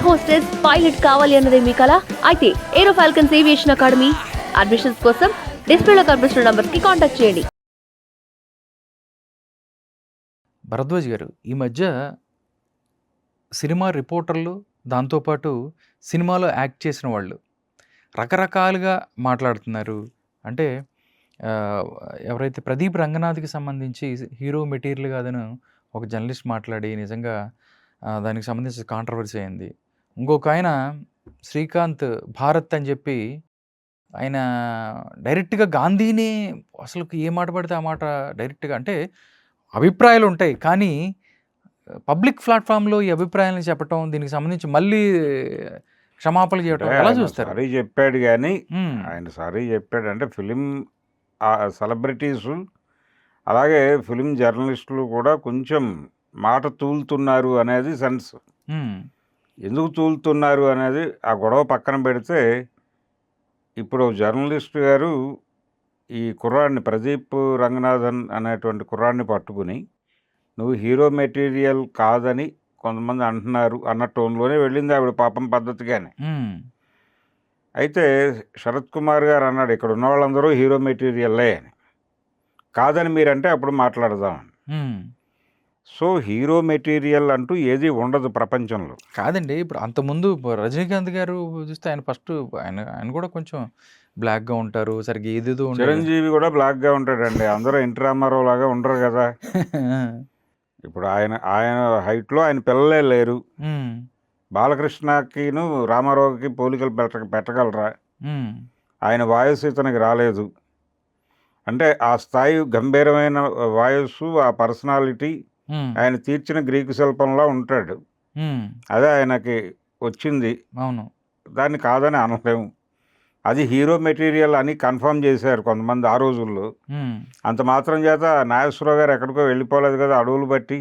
Air hostess, pilot కావాలి అన్నదే మీ కల? అయితే ఏరో ఫాల్కన్స్ ఏవియేషన్ అకాడమీ అడ్మిషన్స్ కోసం డిస్ప్లేలో కనిపిస్తున్న నంబర్స్ కి కాంటాక్ట్ చేయండి. భరద్వాజ్ గారు, ఈ మధ్య సినిమా రిపోర్టర్లు, దాంతోపాటు సినిమాలో యాక్ట్ చేసిన వాళ్ళు రకరకాలుగా మాట్లాడుతున్నారు. అంటే ఎవరైతే ప్రదీప్ రంగనాథ్‌కి సంబంధించి హీరో మెటీరియల్ కాదని ఒక జర్నలిస్ట్ మాట్లాడి నిజంగా దానికి సంబంధించి కాంట్రవర్సీ అయింది. ఇంకొక ఆయన శ్రీకాంత్ భారత్ అని చెప్పి ఆయన డైరెక్ట్‌గా గాంధీని అసలు ఏ మాట పడితే ఆ మాట డైరెక్ట్‌గా అంటే అభిప్రాయాలు ఉంటాయి. కానీ పబ్లిక్ ప్లాట్‌ఫామ్‌లో ఈ అభిప్రాయాలను చెప్పటం, దీనికి సంబంధించి మళ్ళీ క్షమాపణలు చేయటం ఎలా చూస్తారు? సారీ చెప్పాడు గానీ, హ్మ్. ఆయన సారీ చెప్పాడంటే ఫిలిం సెలబ్రిటీసు అలాగే ఫిలిం జర్నలిస్టులు కూడా కొంచెం మాట తూలుతున్నారు అనేది సెన్స్. హ్మ్. ఎందుకు తూలుతున్నారు అనేది ఆ గొడవ పక్కన పెడితే, ఇప్పుడు జర్నలిస్ట్ గారు ఈ కుర్రాడిని ప్రదీప్ రంగనాథన్ అనేటువంటి కుర్రాడిని పట్టుకుని, నువ్వు హీరో మెటీరియల్ కాదని కొంతమంది అంటున్నారు అన్న టోన్‌లోనే వెళ్ళింది ఆవిడ పాపం పద్ధతిగానే. హ్మ్. అయితే శరత్ కుమార్ గారు అన్నాడు, ఇక్కడ ఉన్న వాళ్ళందరూ హీరో మెటీరియల్లే అని. కాదని మీరంటే అప్పుడు మాట్లాడదామని. హ్మ్. సో, హీరో మెటీరియల్ అంటూ ఏది ఉండదు ప్రపంచంలో. కాదండి. ఇప్పుడు అంతకుముందు రజనీకాంత్ గారు చూస్తే ఆయన ఫస్ట్ ఆయన కూడా కొంచెం బ్లాక్‌గా ఉంటారు. సరిగ్గా ఏదేదో ఉండేది. చిరంజీవి కూడా బ్లాక్‌గా ఉంటాడండి. అందరూ ఎన్టీ రామారావు లాగా ఉండరు కదా! ఇప్పుడు ఆయన హైట్‌లో ఆయన పిల్లలే లేరు. హ్మ్. బాలకృష్ణకిను రామారావుకి పోలికలు పెట్టగలరా? హ్మ్. ఆయన వాయస్సు ఇతనికి రాలేదు. అంటే ఆ స్థాయి గంభీరమైన వాయస్సు, ఆ పర్సనాలిటీ హ్మ్. ఆయన తీర్చిన గ్రీకు శిల్పంలా ఉంటాడు. హ్మ్. అదే ఆయనకి వచ్చింది. అవును. దాన్ని కాదని అనలేము. అది హీరో మెటీరియల్ అని కన్ఫర్మ్ చేశారు కొంతమంది ఆ రోజుల్లో. హ్మ్. అంత మాత్రం చేత నాగేశ్వరరావు గారు ఎక్కడికో వెళ్ళిపోలేదు కదా అడవులు బట్టి.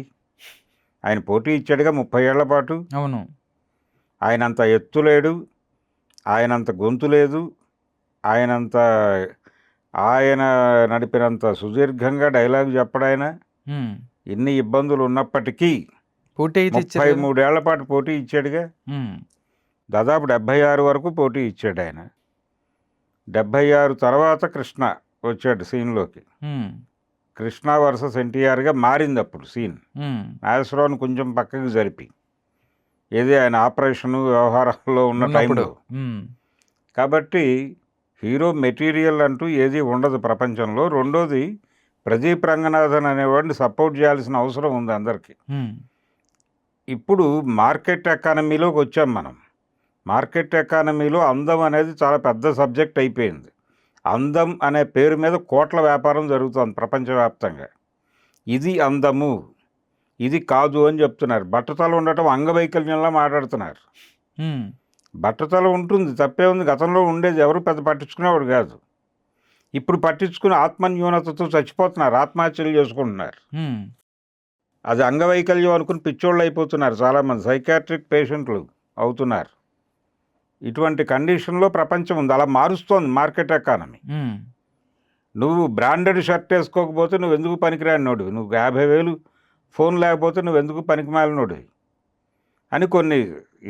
ఆయన పోటీ ఇచ్చాడుగా 30 ఏళ్ల పాటు. అవును. ఆయనంత ఎత్తు లేడు, ఆయనంత గొంతు లేదు, ఆయన నడిపినంత సుదీర్ఘంగా డైలాగ్ చెప్పడాయన. హ్మ్. ఎన్ని ఇబ్బందులు ఉన్నప్పటికీ పోటీ అయితే ఇచ్చారు కదా! 33 ఏళ్ల పాటు పోటీ ఇచ్చాడుగా. హ్మ్. దాదాపు 76 వరకు పోటీ ఇచ్చాడు ఆయన. 76 తర్వాత కృష్ణ వచ్చాడు సీన్‌లోకి. హ్మ్. కృష్ణ వర్సెస్ ఎన్టీఆర్‌గా మారింది అప్పుడు సీన్. హ్మ్. నాగేశ్వరరావుని కొంచెం పక్కకి జరిపి. ఏది ఆయన ఆపరేషను వ్యవహారాల్లో ఉన్న ఉన్నప్పుడు. టైంలో. హ్మ్. కాబట్టి హీరో మెటీరియల్ అంటూ ఏది ఉండదు ప్రపంచంలో. రెండోది ప్రదీప్ రంగనాథన్ అనేవాడిని సపోర్ట్ చేయాల్సిన అవసరం ఉంది అందరికీ. హ్మ్. ఇప్పుడు మార్కెట్ ఎకానమీలోకి వచ్చాం మనం. మార్కెట్ ఎకానమీలో అందం అనేది చాలా పెద్ద సబ్జెక్ట్ అయిపోయింది. అందం అనే పేరు మీద కోట్ల వ్యాపారం జరుగుతోంది ప్రపంచవ్యాప్తంగా. ఇది అందము, ఇది కాదు అని చెప్తున్నారు. బట్టతల ఉండటం అంగవైకల్యంలా మాట్లాడుతున్నారు. హ్మ్. బట్టతల ఉంటుంది, తప్పే ఉంది. గతంలో ఉండేది, ఎవరు పెద్ద పట్టించుకునేవాడు కాదు. ఇప్పుడు పట్టించుకుని ఆత్మన్యూనతతో చచ్చిపోతున్నారు, ఆత్మహత్యలు చేసుకుంటున్నారు. హ్మ్. అది అంగవైకల్యం అనుకుని పిచ్చోళ్ళు అయిపోతున్నారు చాలామంది. సైకాట్రిక్ పేషెంట్లు అవుతున్నారు. ఇటువంటి కండిషన్లో ప్రపంచం ఉంది. అలా మారుస్తోంది మార్కెట్ ఎకానమీ. హ్మ్. నువ్వు బ్రాండెడ్ షర్ట్ వేసుకోకపోతే నువ్వు ఎందుకు పనికిరానినోడివి, నువ్వు 50,000 ఫోన్ లేకపోతే నువ్వు ఎందుకు పనికిమాలినోడివి అని కొన్ని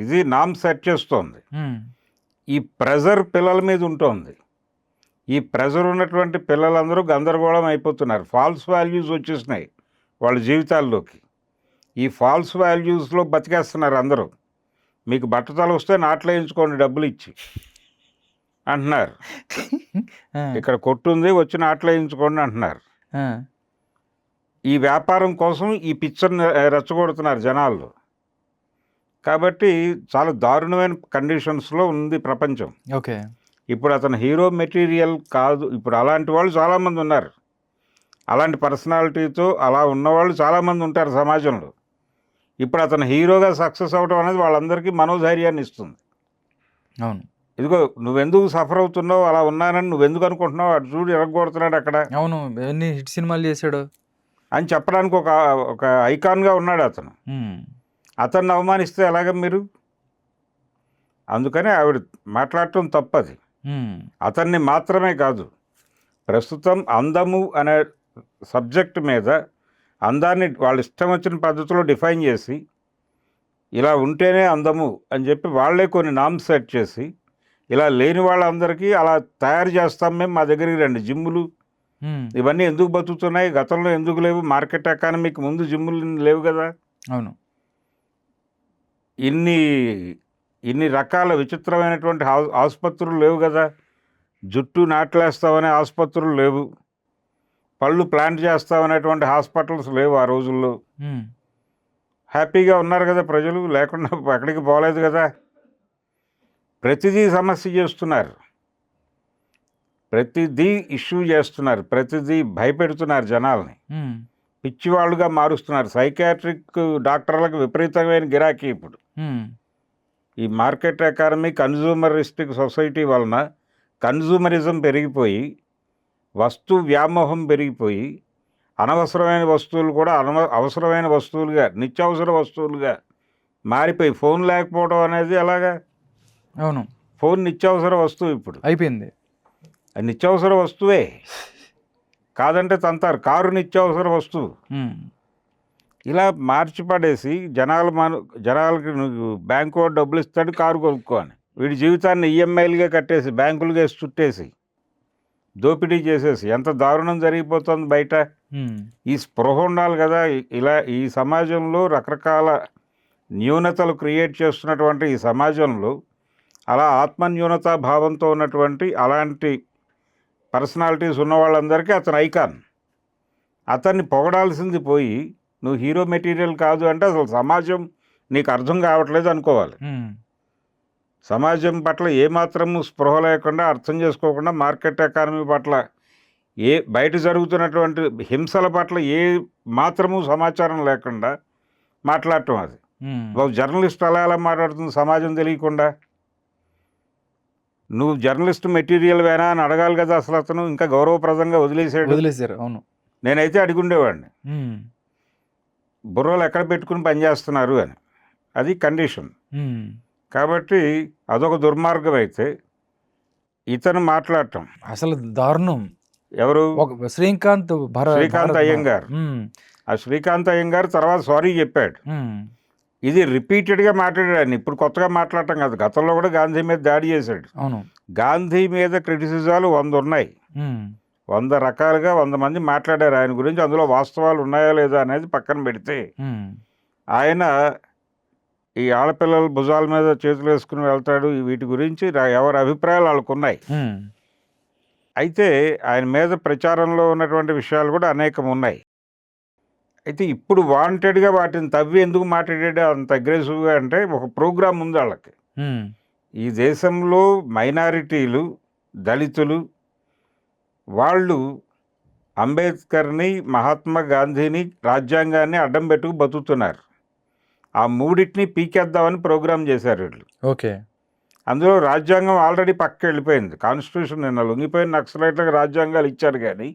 ఇది నామ్ సెట్ చేస్తోంది. హ్మ్. ఈ ప్రెజర్ పిల్లల మీద ఉంటుంది. ఈ ప్రెజర్ ఉన్నటువంటి పిల్లలందరూ గందరగోళం అయిపోతున్నారు. ఫాల్స్ వాల్యూస్ వచ్చేసినాయి వాళ్ళ జీవితాల్లోకి. ఈ ఫాల్స్ వాల్యూస్లో బతికేస్తున్నారు అందరూ. మీకు బట్టతల వస్తే నాట్లు వేయించుకోండి డబ్బులు ఇచ్చి అంటున్నారు. ఇక్కడ కొట్టుంది, వచ్చి నాట్లు వేయించుకోండి అంటున్నారు. ఈ వ్యాపారం కోసం ఈ పిక్చర్ని రెచ్చగొడుతున్నారు జనాల్లో. కాబట్టి చాలా దారుణమైన కండిషన్స్లో ఉంది ప్రపంచం. ఓకే. ఇప్పుడు అతను హీరో మెటీరియల్ కాదు. ఇప్పుడు అలాంటి వాళ్ళు చాలామంది ఉన్నారు. అలాంటి పర్సనాలిటీతో అలా ఉన్నవాళ్ళు చాలామంది ఉంటారు సమాజంలో. ఇప్పుడు అతను హీరోగా సక్సెస్ అవ్వడం అనేది వాళ్ళందరికీ మనోధైర్యాన్ని ఇస్తుంది. అవును. ఇదిగో నువ్వెందుకు సఫర్ అవుతున్నావు, అలా ఉన్నానని నువ్వెందుకు అనుకుంటున్నావు, అటు చూడు ఎరగొడుతున్నాడు అక్కడ అవును. ఎన్ని హిట్ సినిమాలు చేశాడు అని చెప్పడానికి ఒక ఐకాన్గా ఉన్నాడు అతను. అతన్ని అవమానిస్తే ఎలాగ మీరు? అందుకని ఆవిడ మాట్లాడటం తప్పది. అతన్ని మాత్రమే కాదు, ప్రస్తుతం అందము అనే సబ్జెక్ట్ మీద అందాన్ని వాళ్ళ ఇష్టం వచ్చిన పద్ధతిలో డిఫైన్ చేసి ఇలా ఉంటేనే అందము అని చెప్పి వాళ్ళే కొన్ని నామ్స్ సెట్ చేసి ఇలా లేని వాళ్ళందరికీ అలా తయారు చేస్తాం మేము, మా దగ్గరికి రండి. జిమ్ములు ఇవన్నీ ఎందుకు బతుకుతున్నాయి, గతంలో ఎందుకు లేవు? మార్కెట్ ఎకానమీకి ముందు జిమ్ములు లేవు కదా. అవును. ఇన్ని రకాల విచిత్రమైనటువంటి ఆసుపత్రులు లేవు కదా. జుట్టు నాట్లేస్తామనే ఆసుపత్రులు లేవు, పళ్ళు ప్లాంట్ చేస్తామనేటువంటి హాస్పిటల్స్ లేవు ఆ రోజుల్లో. హ్యాపీగా ఉన్నారు కదా ప్రజలు, లేకుండా ఎక్కడికి పోలేదు కదా. ప్రతిదీ సమస్య చేస్తున్నారు, ప్రతిదీ ఇష్యూ చేస్తున్నారు, ప్రతిదీ భయపెడుతున్నారు జనాల్ని, పిచ్చివాళ్ళుగా మారుస్తున్నారు. సైకాట్రిక్ డాక్టర్లకు విపరీతమైన గిరాకీ ఇప్పుడు. ఈ మార్కెట్ ఎకానమీ, కన్జ్యూమరిస్టిక్ సొసైటీ వలన కన్జ్యూమరిజం పెరిగిపోయి, వస్తు వ్యామోహం పెరిగిపోయి, అనవసరమైన వస్తువులు కూడా అవసరమైన వస్తువులుగా, నిత్యావసర వస్తువులుగా మారిపోయి, ఫోన్ లేకపోవడం అనేది ఎలాగా? అవును, ఫోన్ నిత్యావసర వస్తువు ఇప్పుడు అయిపోయింది. అది నిత్యావసర వస్తువే, కాదంటే తంతారు. కారు నిత్యావసర వస్తువు. ఇలా మార్చిపడేసి జనాలకి నువ్వు బ్యాంకు వాడు డబ్బులు ఇస్తాడు, కారు కొనుక్కో అని, వీడి జీవితాన్ని ఈఎంఐలుగా కట్టేసి, బ్యాంకులుగా వేసి చుట్టేసి, దోపిడీ చేసేసి ఎంత దారుణం జరిగిపోతుంది బయట. ఈ స్పృహ ఉండాలి కదా. ఇలా ఈ సమాజంలో రకరకాల న్యూనతలు క్రియేట్ చేస్తున్నటువంటి ఈ సమాజంలో అలా ఆత్మన్యూనతా భావంతో ఉన్నటువంటి అలాంటి పర్సనాలిటీస్ ఉన్న వాళ్ళందరికీ అతను ఐకాన్. అతన్ని పొగడాల్సింది పోయి నువ్వు హీరో మెటీరియల్ కాదు అంటే అసలు సమాజం నీకు అర్థం కావట్లేదు అనుకోవాలి. సమాజం పట్ల ఏమాత్రము స్పృహ లేకుండా, అర్థం చేసుకోకుండా, మార్కెట్ ఎకానమీ పట్ల, బయట జరుగుతున్నటువంటి హింసల పట్ల ఏ మాత్రము సమాచారం లేకుండా మాట్లాడటం. అది ఒక జర్నలిస్ట్ ఎలా మాట్లాడుతుంది సమాజం తెలియకుండా? నువ్వు జర్నలిస్ట్ మెటీరియల్ వేనా అని అడగాలి కదా. అసలు అతను ఇంకా గౌరవప్రదంగా వదిలేశారు. అవును, నేనైతే అడిగుండేవాడిని, బుర్రలు ఎక్కడ పెట్టుకుని పనిచేస్తున్నారు అని. అది కండిషన్. కాబట్టి అదొక దుర్మార్గం. అయితే ఇతను మాట్లాడటం అసలు దారుణం. ఎవరు? శ్రీకాంత్ అయ్యంగార్. ఆ శ్రీకాంత్ అయ్యంగార్ తర్వాత సారీ చెప్పాడు. ఇది రిపీటెడ్గా మాట్లాడాడు. ఇప్పుడు కొత్తగా మాట్లాడటం కాదు, గతంలో కూడా గాంధీ మీద దాడి చేశాడు. అవును, గాంధీ మీద క్రిటిసిజాలు 100 ఉన్నాయి, 100 రకాలుగా 100 మంది మాట్లాడారు ఆయన గురించి. అందులో వాస్తవాలు ఉన్నాయా లేదా అనేది పక్కన పెడితే, ఆయన ఈ ఆడపిల్లల భుజాల మీద చేతులు వేసుకుని వెళ్తాడు, వీటి గురించి ఎవరి అభిప్రాయాలు వాళ్ళకు ఉన్నాయి. అయితే ఆయన మీద ప్రచారంలో ఉన్నటువంటి విషయాలు కూడా అనేకం ఉన్నాయి. అయితే ఇప్పుడు వాంటెడ్గా వాటిని తవ్వి ఎందుకు మాట్లాడాడు అంత అగ్రెసివ్గా అంటే, ఒక ప్రోగ్రాం ఉంది వాళ్ళకి. ఈ దేశంలో మైనారిటీలు, దళితులు, వాళ్ళు అంబేద్కర్ని, మహాత్మా గాంధీని, రాజ్యాంగాన్ని అడ్డం పెట్టుకు బతుకుతున్నారు. ఆ మూడింటిని పీకేద్దామని ప్రోగ్రాం చేశారు వీళ్ళు. ఓకే. అందులో రాజ్యాంగం ఆల్రెడీ పక్కకి వెళ్ళిపోయింది. కాన్స్టిట్యూషన్ నిన్న లొంగిపోయిన నక్సలైట్లకు రాజ్యాంగాలు ఇచ్చారు, కానీ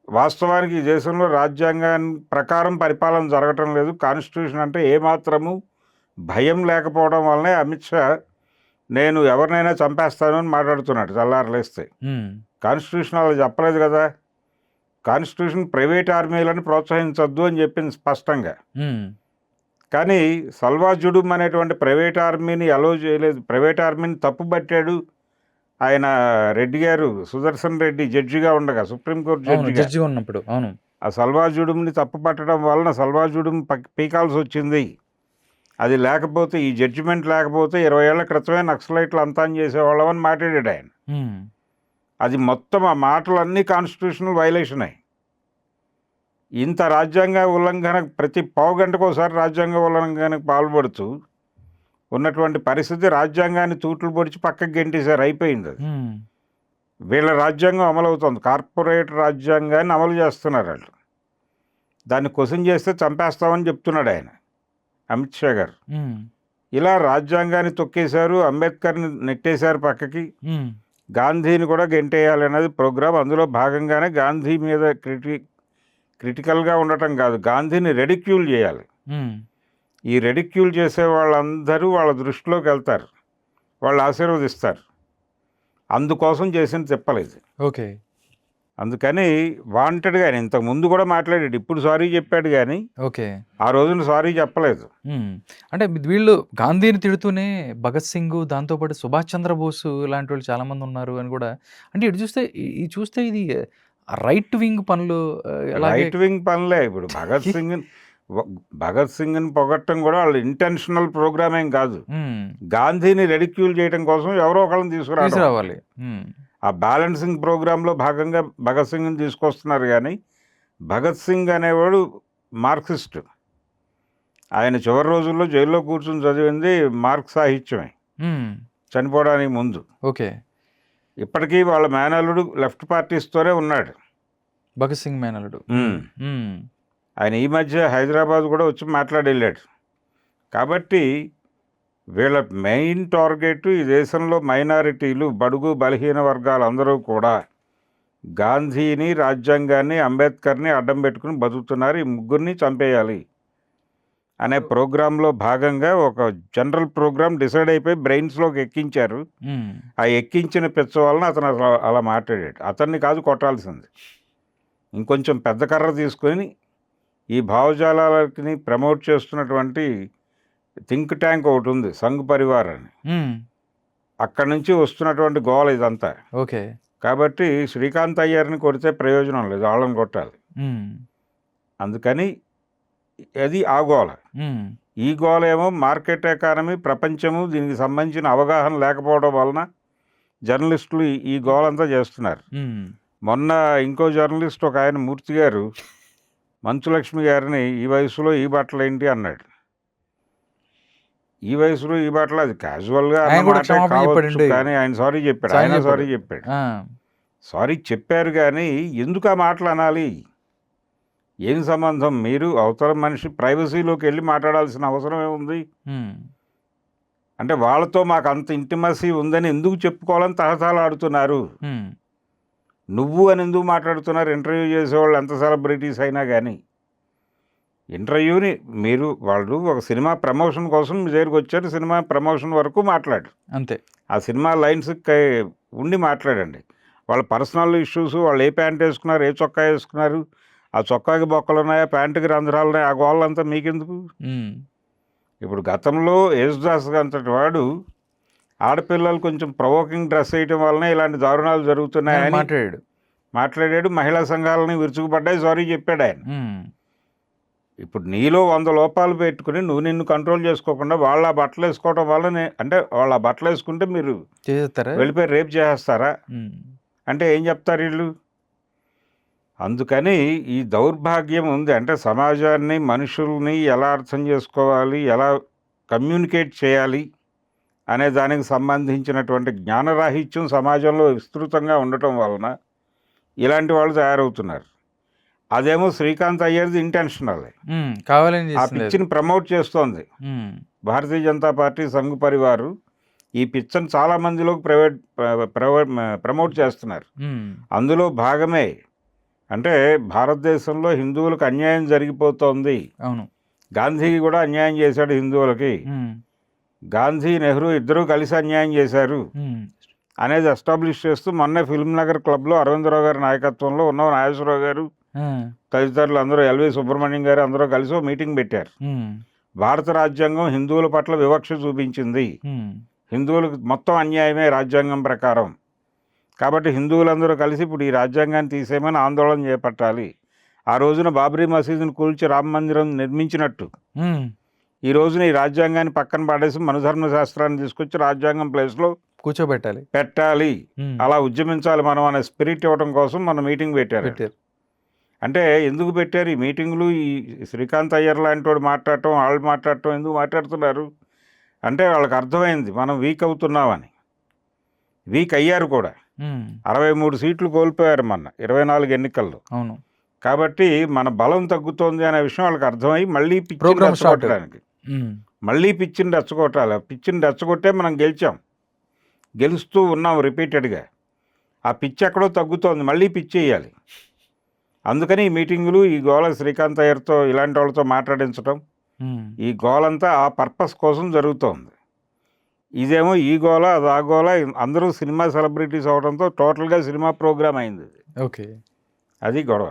వాస్తవానికి ఈ దేశంలో రాజ్యాంగాన్ని ప్రకారం పరిపాలన జరగటం లేదు. కాన్స్టిట్యూషన్ అంటే ఏమాత్రము భయం లేకపోవడం వల్లనే అమిత్ షా నేను ఎవరినైనా చంపేస్తాను అని మాట్లాడుతున్నాడు చల్లారలేస్తే. కాన్స్టిట్యూషన్ అలా చెప్పలేదు కదా. కాన్స్టిట్యూషన్ ప్రైవేట్ ఆర్మీలను ప్రోత్సహించొద్దు అని చెప్పింది స్పష్టంగా. కానీ సల్వా జుడుమ్ అనేటువంటి ప్రైవేట్ ఆర్మీని అలో చేయలేదు. ప్రైవేట్ ఆర్మీని తప్పుబట్టాడు ఆయన. రెడ్డి గారు, సుదర్శన్ రెడ్డి జడ్జిగా ఉండగా, సుప్రీంకోర్టు జడ్జిగా ఉన్నప్పుడు, అవును, ఆ సల్వా జుడుమ్ని తప్పు పట్టడం వలన సల్వా జుడుమ్ పీకాల్సి వచ్చింది. అది లేకపోతే, ఈ జడ్జిమెంట్ లేకపోతే 20 ఏళ్ల క్రితమే నక్సలైట్లు అంతం చేసేవాళ్ళం అని మాట్లాడాడు ఆయన. అది మొత్తం ఆ మాటలన్నీ కాన్స్టిట్యూషనల్ వైలేషన్ అయ్యి, ఇంత రాజ్యాంగ ఉల్లంఘన, ప్రతి పావు గంటకు ఒకసారి రాజ్యాంగ ఉల్లంఘనకు పాల్పడుతూ ఉన్నటువంటి పరిస్థితి, రాజ్యాంగాన్ని తూట్లు పొడిచి పక్కకి గెంటేశారు, అయిపోయింది అది. వీళ్ళ రాజ్యాంగం అమలు అవుతుంది, కార్పొరేట్ రాజ్యాంగాన్ని అమలు చేస్తున్నారు వాళ్ళు. దాన్ని క్వశ్చన్ చేస్తే చంపేస్తామని చెప్తున్నాడు ఆయన, అమిత్ షా గారు. ఇలా రాజ్యాంగాన్ని తొక్కేశారు, అంబేద్కర్ని నెట్టేశారు పక్కకి, గాంధీని కూడా గెంటేయాలనేది ప్రోగ్రాం. అందులో భాగంగానే గాంధీ మీద క్రిటికల్గా ఉండటం కాదు, గాంధీని రెడిక్యూల్ చేయాలి. ఈ రెడిక్యూల్ చేసే వాళ్ళందరూ వాళ్ళ దృష్టిలోకి వెళ్తారు, వాళ్ళు ఆశీర్వదిస్తారు. అందుకోసం చేసిన తిప్పలేదు. ఓకే. అందుకని వాంటెడ్గా ఆయన ఇంతకు ముందు కూడా మాట్లాడాడు, ఇప్పుడు సారీ చెప్పాడు కానీ ఓకే. ఆ రోజున సారీ చెప్పలేదు. అంటే వీళ్ళు గాంధీని తిడుతూనే భగత్ సింగ్, దాంతోపాటు సుభాష్ చంద్రబోస్ ఇలాంటి వాళ్ళు చాలామంది ఉన్నారు అని కూడా, అంటే ఇటు చూస్తే చూస్తే ఇది రైట్ వింగ్ పనులు ఎలాగే రైట్ వింగ్ పనులే. ఇప్పుడు భగత్ సింగ్ని పొగట్టడం కూడా వాళ్ళు ఇంటెన్షనల్ ప్రోగ్రామ్ ఏం కాదు. గాంధీని రెడిక్యూల్ చేయడం కోసం ఎవరో ఒకళ్ళని తీసుకురావాలి. ఆ బ్యాలెన్సింగ్ ప్రోగ్రాంలో భాగంగా భగత్ సింగ్ని తీసుకొస్తున్నారు. కానీ భగత్ సింగ్ అనేవాడు మార్క్సిస్ట్. ఆయన చివరి రోజుల్లో జైల్లో కూర్చుని చదివింది మార్క్స్ సాహిత్యమే చనిపోవడానికి ముందు. ఓకే. ఇప్పటికీ వాళ్ళ మేనల్లుడు లెఫ్ట్ పార్టీస్తోనే ఉన్నాడు, భగత్ సింగ్ మేనల్లుడు. ఆయన ఈ మధ్య హైదరాబాద్ కూడా వచ్చి మాట్లాడి వెళ్ళాడు. కాబట్టి వీళ్ళ మెయిన్ టార్గెట్ ఈ దేశంలో మైనారిటీలు, బడుగు బలహీన వర్గాలు అందరూ కూడా గాంధీని, రాజ్యాంగాన్ని, అంబేద్కర్ని అడ్డం పెట్టుకుని బతుకుతున్నారు. ఈ ముగ్గురిని చంపేయాలి అనే ప్రోగ్రాంలో భాగంగా ఒక జనరల్ ప్రోగ్రామ్ డిసైడ్ అయిపోయి బ్రెయిన్స్లోకి ఎక్కించారు. ఆ ఎక్కించిన పిచ్చ వలన అతను అలా మాట్లాడాడు. అతన్ని కాదు కొట్టాల్సింది, ఇంకొంచెం పెద్ద కర్ర తీసుకొని ఈ భావజాలాలని ప్రమోట్ చేస్తున్నటువంటి థింక్ ట్యాంక్ ఒకటి ఉంది, సంఘ్ పరివార్ అని. అక్కడి నుంచి వస్తున్నటువంటి గోల ఇదంతా. ఓకే. కాబట్టి శ్రీకాంత్ అయ్యర్ని కొడితే ప్రయోజనం లేదు, వాళ్ళని కొట్టాలి. అందుకని అది ఆ గోల. ఈ గోల ఏమో మార్కెట్ ఎకానమీ, ప్రపంచము, దీనికి సంబంధించిన అవగాహన లేకపోవడం వలన జర్నలిస్టులు ఈ గోలంతా చేస్తున్నారు. మొన్న ఇంకో జర్నలిస్ట్ ఒక ఆయన మూర్తి గారు మంచులక్ష్మి గారిని ఈ వయసులో ఈ బట్టలు ఏంటి అన్నాడు. ఈ వయసులో ఈ బట్టలు అది క్యాజువల్గా కావచ్చు, కానీ ఆయన సారీ చెప్పాడు. ఆయన సారీ చెప్పాడు. సారీ చెప్పారు కానీ ఎందుకు ఆ మాటలు అనాలి? ఏం సంబంధం? మీరు అవతల మనిషి ప్రైవసీలోకి వెళ్ళి మాట్లాడాల్సిన అవసరం ఏముంది? అంటే వాళ్ళతో మాకు అంత ఇంటిమసీ ఉందని ఎందుకు చెప్పుకోవాలని తహతలాడుతున్నారు. నువ్వు అని ఎందుకు మాట్లాడుతున్నారు? ఇంటర్వ్యూ చేసేవాళ్ళు ఎంత సెలబ్రిటీస్ అయినా కానీ ఇంటర్వ్యూని వాళ్ళు ఒక సినిమా ప్రమోషన్ కోసం మీ దగ్గరికి వచ్చారు, సినిమా ప్రమోషన్ వరకు మాట్లాడు, అంతే. ఆ సినిమా లైన్స్ ఉండి మాట్లాడండి. వాళ్ళ పర్సనల్ ఇష్యూస్, వాళ్ళు ఏ ప్యాంట్ వేసుకున్నారు, ఏ చొక్కా వేసుకున్నారు, ఆ చొక్కాకి బొక్కలు ఉన్నాయా, ప్యాంటుకి రంధ్రాలు ఉన్నాయా, ఆ గోళ్ళంతా మీకెందుకు? ఇప్పుడు గతంలో యేసుదాస్ అంతటి వాడు ఆడపిల్లలు కొంచెం ప్రొవోకింగ్ డ్రెస్ వేయటం వలన ఇలాంటి దారుణాలు జరుగుతున్నాయని మాట్లాడాడు. మహిళా సంఘాలని విరుచుకుపడ్డాయి, సారీ చెప్పాడు ఆయన. ఇప్పుడు నీలో 100 లోపాలు పెట్టుకుని నువ్వు నిన్ను కంట్రోల్ చేసుకోకుండా వాళ్ళ బట్టలు వేసుకోవడం వల్ల, అంటే వాళ్ళ బట్టలు వేసుకుంటే మీరు వెళ్ళిపోయి రేప్ చేసేస్తారా అంటే ఏం చెప్తారు వీళ్ళు? అందుకని ఈ దౌర్భాగ్యం ఉంది. అంటే సమాజాన్ని, మనుషుల్ని ఎలా అర్థం చేసుకోవాలి, ఎలా కమ్యూనికేట్ చేయాలి అనే దానికి సంబంధించినటువంటి జ్ఞానరాహిత్యం సమాజంలో విస్తృతంగా ఉండటం వలన ఇలాంటి వాళ్ళు తయారవుతున్నారు. అదేమో శ్రీకాంత్ అయ్యర్ది ఇంటెన్షనల్, కావాలని ఆ పిచ్చిని ప్రమోట్ చేస్తోంది భారతీయ జనతా పార్టీ, సంఘ్ పరివారు. ఈ పిచ్చని చాలా మందిలోకి ప్రమోట్ చేస్తున్నారు. అందులో భాగమే అంటే భారతదేశంలో హిందువులకు అన్యాయం జరిగిపోతోంది. అవును, గాంధీకి కూడా అన్యాయం చేశాడు హిందువులకి. గాంధీ, నెహ్రూ ఇద్దరూ కలిసి అన్యాయం చేశారు అనేది ఎస్టాబ్లిష్ చేస్తూ మొన్న ఫిల్మ్ నగర్ క్లబ్లో అరవిందరావు గారి నాయకత్వంలో ఉన్న నాగేశ్వరరావు గారు తదితరులు అందరూ, ఎల్వి సుబ్రహ్మణ్యం గారు అందరూ కలిసి మీటింగ్ పెట్టారు. భారత రాజ్యాంగం హిందువుల పట్ల వివక్ష చూపించింది, హిందువులకు మొత్తం అన్యాయమే రాజ్యాంగం ప్రకారం, కాబట్టి హిందువులందరూ కలిసి ఇప్పుడు ఈ రాజ్యాంగాన్ని తీసేయమని ఆందోళన చేపట్టాలి. ఆ రోజున బాబ్రీ మసీదును కూల్చి రామ మందిరం నిర్మించినట్టు ఈ రోజున ఈ రాజ్యాంగాన్ని పక్కన పడేసి మనుధర్మ శాస్త్రాన్ని తీసుకొచ్చి రాజ్యాంగం ప్లేస్లో పెట్టాలి, అలా ఉద్యమించాలి మనం అనే స్పిరిట్ ఇవ్వడం కోసం మన మీటింగ్ పెట్టారు. అంటే ఎందుకు పెట్టారు ఈ మీటింగులు? ఈ శ్రీకాంత్ అయ్యర్ లాంటి వాడు మాట్లాడటం, వాళ్ళు మాట్లాడటం ఎందుకు మాట్లాడుతున్నారు అంటే వాళ్ళకి అర్థమైంది మనం వీక్ అవుతున్నామని. వీక్ అయ్యారు కూడా. 63 సీట్లు కోల్పోయారు మొన్న 24 ఎన్నికల్లో. అవును, కాబట్టి మన బలం తగ్గుతోంది అనే విషయం వాళ్ళకి అర్థమై మళ్ళీ పిచ్చిని రెచ్చగొట్టడానికి, మళ్ళీ పిచ్చిని రెచ్చగొట్టాలి. పిచ్చిని రెచ్చగొట్టే మనం గెలుస్తూ ఉన్నాం రిపీటెడ్గా. ఆ పిచ్చి ఎక్కడో తగ్గుతోంది, మళ్ళీ పిచ్చి వేయాలి. అందుకని ఈ మీటింగులు, ఈ గోల శ్రీకాంత్ అయ్యర్తో ఇలాంటి వాళ్ళతో మాట్లాడించడం, ఈ గోలంతా ఆ పర్పస్ కోసం జరుగుతోంది. ఇదేమో ఈ గోల, అది ఆ గోల, అందరూ సినిమా సెలబ్రిటీస్ అవడంతో టోటల్గా సినిమా ప్రోగ్రామ్ అయింది. ఓకే. అది గొడవ.